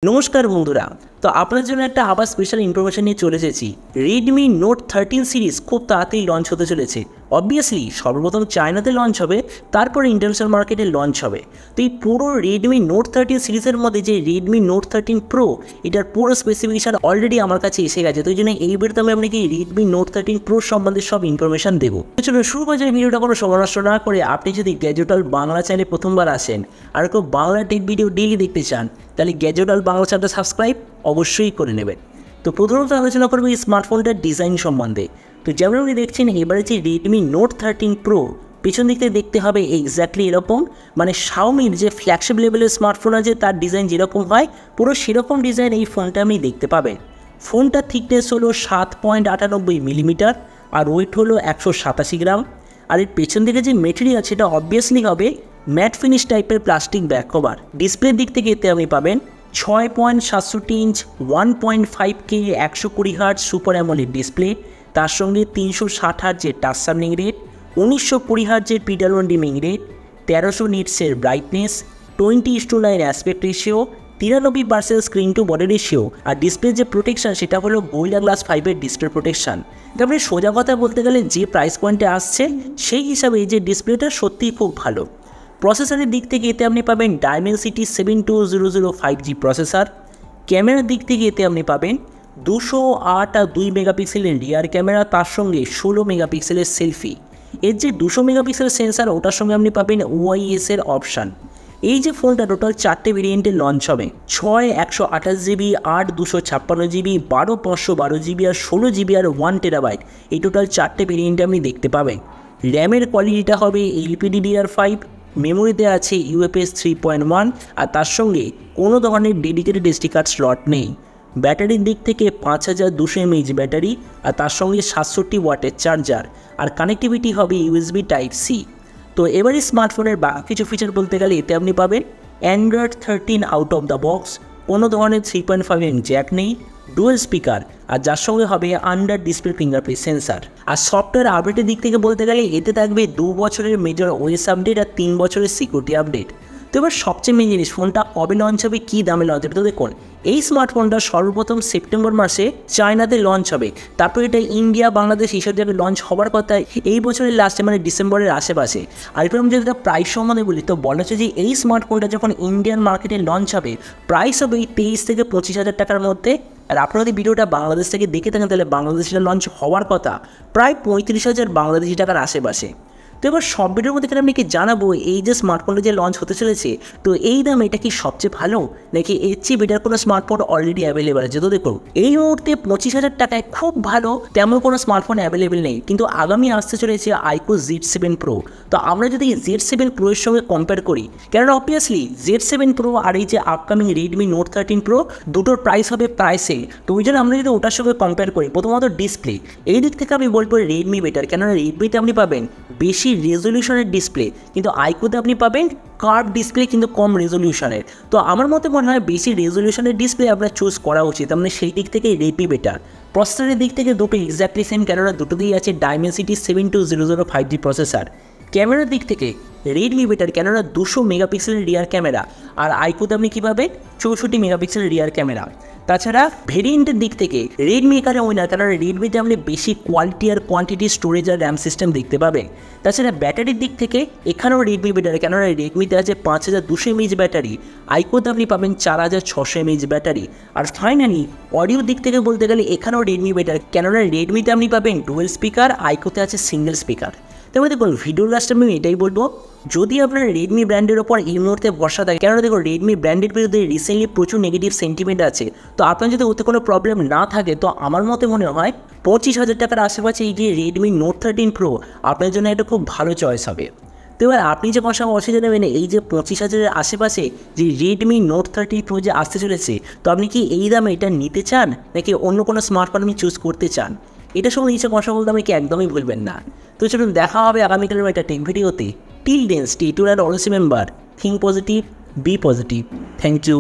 নমস্কার বন্ধুরা, তো আপনাদের জন্য একটা আবার স্পেশাল ইনফরমেশন নিয়ে চলে এসেছি। রেডমি নোট 13 সিরিজ খুব তাড়াতাড়ি লঞ্চ হতে চলেছে। অবভিয়াসলি সর্বপ্রথম চায়নাতে লঞ্চ হবে, তারপরে ইন্টারন্যাশনাল মার্কেটে লঞ্চ হবে। তো এই পুরো রেডমি নোট 13 সিরিজের মধ্যে যে রেডমি নোট 13 প্রো, এটার পুরো স্পেসিফিকেশান অলরেডি আমার কাছে এসে গেছে। তো এই জন্য এই ভিডিওতে আমি আপনাকে রেডমি নোট 13 প্রো সম্বন্ধে সব ইনফরমেশান দেবো। তো চলুন শুরু করা যায় ভিডিওটা কোনো সময় নষ্ট না করে। আপনি যদি গ্যাজেট ওয়ার্ল্ড বাংলা চ্যানেলে প্রথমবার আসেন আর কেউ বাংলা টেক ভিডিও ডেইলি দেখতে চান, তাহলে গ্যাজেট ওয়ার্ল্ড বাংলা চ্যানেলটা সাবস্ক্রাইব অবশ্যই করে নেবেন। তো প্রথমত আলোচনা করবো এই স্মার্টফোনটার ডিজাইন সম্বন্ধে। তো যেমন আপনি দেখছেন এবারে যে রেডমি নোট 13 প্রো, পিছন দিক থেকে দেখতে হবে এক্স্যাক্টলি এরকম, মানে শাওমির যে ফ্ল্যাগশিপ লেভেলের স্মার্টফোন আছে তার ডিজাইন যেরকম হয় পুরো সেরকম ডিজাইন এই ফোনটা আপনি দেখতে পাবেন। ফোনটার থিকনেস হলো 7.98 মিলিমিটার আর ওয়েট হলো 187 গ্রাম। আর এর পেছন দিকে যে মেটেরিয়াল সেটা অবভিয়াসলি হবে ম্যাট ফিনিশ টাইপের প্লাস্টিক ব্যাক কভার। ডিসপ্লের দিক থেকে এতে আপনি পাবেন 6.67 inch 1.5K 120 hertz super AMOLED display, তার সঙ্গে 360 হার্টজের টাচ সামনিং রেট, 1920 হার্টজের পিডালন ডিমিং রেট, 1300 নিটসের brightness, 20:9 aspect ratio, 93% screen to body ratio. আর ডিসপ্লের যে প্রোটেকশান সেটা হলো গোরিলা গ্লাস 5-এর ডিসপ্লে প্রোটেকশান। তারপরে সোজা কথা বলতে গেলে যে প্রাইস পয়েন্টে আসছে সেই হিসাবে এই যে ডিসপ্লেটা সত্যিই খুব ভালো। প্রসেসরের দিক থেকে এতে আপনি পাবেন ডায়মেনসিটি 7200 5G প্রসেসর। ক্যামেরার দিক থেকে এতে আপনি পাবেন 208 আর 2 মেগাপিক্সেলের রিয়ার ক্যামেরা, তার সঙ্গে 16 মেগাপিক্সেলের সেলফি। এর যে 200 মেগাপিক্সেলের সেন্সার ওটার সঙ্গে আপনি পাবেন OIS এর অপশান। এই যে ফোনটা টোটাল 4টে ভেরিয়েন্টে লঞ্চ হবে, 6 128GB, 8 256GB, 12 512GB আর 16GB আর 1TB। এই টোটাল 4টে ভেরিয়েন্টে আপনি দেখতে পাবেন। র্যামের কোয়ালিটিটা হবে LPDDR5, মেমোরিতে আছে UFS 3.1 আর তার সঙ্গে কোনো ধরনের ডেডিকেটেড SD কার্ড স্লট নেই। ব্যাটারির দিক থেকে 5200 mAh ব্যাটারি আর তার সঙ্গে 67 ওয়াটের চার্জার। আর কানেক্টিভিটি হবে USB Type-C। তো এবারে স্মার্টফোনের বাকি কিছু ফিচার বলতে গেলে এতে আপনি পাবেন Android 13 out of the box, কোনো ধরনের 3.5mm জ্যাক নেই, ডুয়েল স্পিকার আর যার সঙ্গে হবে আন্ডার ডিসপ্লে ফিঙ্গারপ্রিন্ট সেন্সার। আর সফটওয়্যার আপডেটের দিক থেকে বলতে গেলে এতে থাকবে 2 বছরের মেজর OS আপডেট আর 3 বছরের সিকিউরিটি আপডেট। তো এবার সবচেয়ে মেন জিনিস, ফোনটা কবে লঞ্চ হবে, কী দামে লঞ্চ হবে। তো দেখুন এই স্মার্টফোনটা সর্বপ্রথম সেপ্টেম্বর মাসে চায়নাতে লঞ্চ হবে, তারপর এটা ইন্ডিয়া বাংলাদেশ এইসব জায়গায় লঞ্চ হওয়ার কথা এই বছরের লাস্টে, মানে ডিসেম্বরের আশেপাশে। আর এরপর আমি যদি একটা প্রাইস সম্বন্ধে বলি, তো বলা হচ্ছে যে এই স্মার্টফোনটা যখন ইন্ডিয়ান মার্কেটে লঞ্চ হবে প্রাইস হবে 23 থেকে 25 হাজার টাকার মধ্যে। আর আপনারা যদি ভিডিওটা বাংলাদেশ থেকে দেখে থাকেন তাহলে বাংলাদেশে লঞ্চ হওয়ার কথা প্রায় 35,000 বাংলাদেশি টাকার আশেপাশে। তো এবার সব ভিডিওর মধ্যে আমি কি জানাবো এই যে স্মার্টফোনটা যে লঞ্চ হতে চলেছে, তো এই দাম এটা কি সবচেয়ে ভালো নাকি এর চেয়ে বেটার কোনো স্মার্টফোন অলরেডি অ্যাভেলেবেল আছে। তো দেখুন এই মুহূর্তে 25,000 টাকায় খুব ভালো তেমন কোনো স্মার্টফোন অ্যাভেলেবেল নেই, কিন্তু আগামী আসতে চলেছে iQOO Z7 Pro। তো আমরা যদি Z7 Pro এর সঙ্গে কম্পেয়ার করি, কেননা অবভিয়াসলি Z7 Pro আর এই যে আপকামিং রেডমি নোট 13 Pro দুটোর প্রাইস হবে প্রায় সেম। তো ওই জন্য আমরা যদি ওটার সঙ্গে কম্পেয়ার করি, প্রথমত ডিসপ্লে এই দিক থেকে আমি বলবো রেডমি বেটার, কেননা রেডমিতে আপনি পাবেন বেশি রেজলিউশনের ডিসপ্লে, কিন্তু iQOOতে আপনি পাবেন কার্ভ ডিসপ্লে কিন্তু কম রেজলিউশনের। তো আমার মতে মনে হয় বেশি রেজলিউশনের ডিসপ্লে আপনার চুজ করা উচিত, মানে সেই দিক থেকে রেডমি বেটার। প্রসেসরের দিক থেকে দুটো এক্স্যাক্টলি সেম, কেননা দুটোতেই আছে ডায়মেনসিটি 7200 5G প্রসেসর। ক্যামেরার দিক থেকে রেডমি বেটার, কেননা 200 মেগাপিক্সেলের রিয়ার ক্যামেরা, আর iQOOতে আপনি কী পাবেন 64 মেগাপিক্সেলের রিয়ার ক্যামেরা। তাছাড়া ভেরিয়েন্টের দিক থেকে রেডমি এখানে উইনার, কারণ রেডমিতে আপনি বেশি কোয়ালিটি আর কোয়ান্টিটি স্টোরেজ আর র্যাম সিস্টেম দেখতে পাবেন। তাছাড়া ব্যাটারির দিক থেকে এখানেও রেডমি বেটার, কেননা রেডমিতে আছে 5200 mAh ব্যাটারি, iQOOতে আপনি পাবেন 4600 mAh ব্যাটারি। আর ফাইনালি অডিওর দিক থেকে বলতে গেলে এখানেও রেডমি বেটার, কেননা রেডমিতে আপনি পাবেন ডুয়েল স্পিকার, iQOOতে আছে সিঙ্গেল স্পিকার। তবে দেখুন ভিডিওর লাস্টে আমি এটাই বলবো, যদি আপনার রেডমি ব্র্যান্ডের ওপর এই মুহূর্তে ভরসা থাকে, কেননা দেখুন রেডমি ব্র্যান্ডের বিরুদ্ধে রিসেন্টলি প্রচুর নেগেটিভ সেন্টিমেন্ট আছে, তো আপনার যদি ওতে কোনো প্রবলেম না থাকে তো আমার মতে মনে হয় 25,000 টাকার আশেপাশে এই যে রেডমি নোট 13 প্রো আপনার জন্য একটা খুব ভালো চয়েস হবে। তো এবার আপনি যে কথা অসুবিধা নেবেন এই যে 25,000-এর আশেপাশে যে রেডমি নোট 13 প্রো যে আসতে চলেছে, তো আপনি কি এই দামে এটা নিতে চান নাকি অন্য কোনো স্মার্টফোন আপনি চুজ করতে চান, এটা সঙ্গে নিচে কথা বলতে আমি কি একদমই ভুলবেন না। তো চলুন দেখা হবে আগামীকালের একটা টেক ভিডিওতে। Till then stay tuned and always remember, think positive, be positive. Thank you.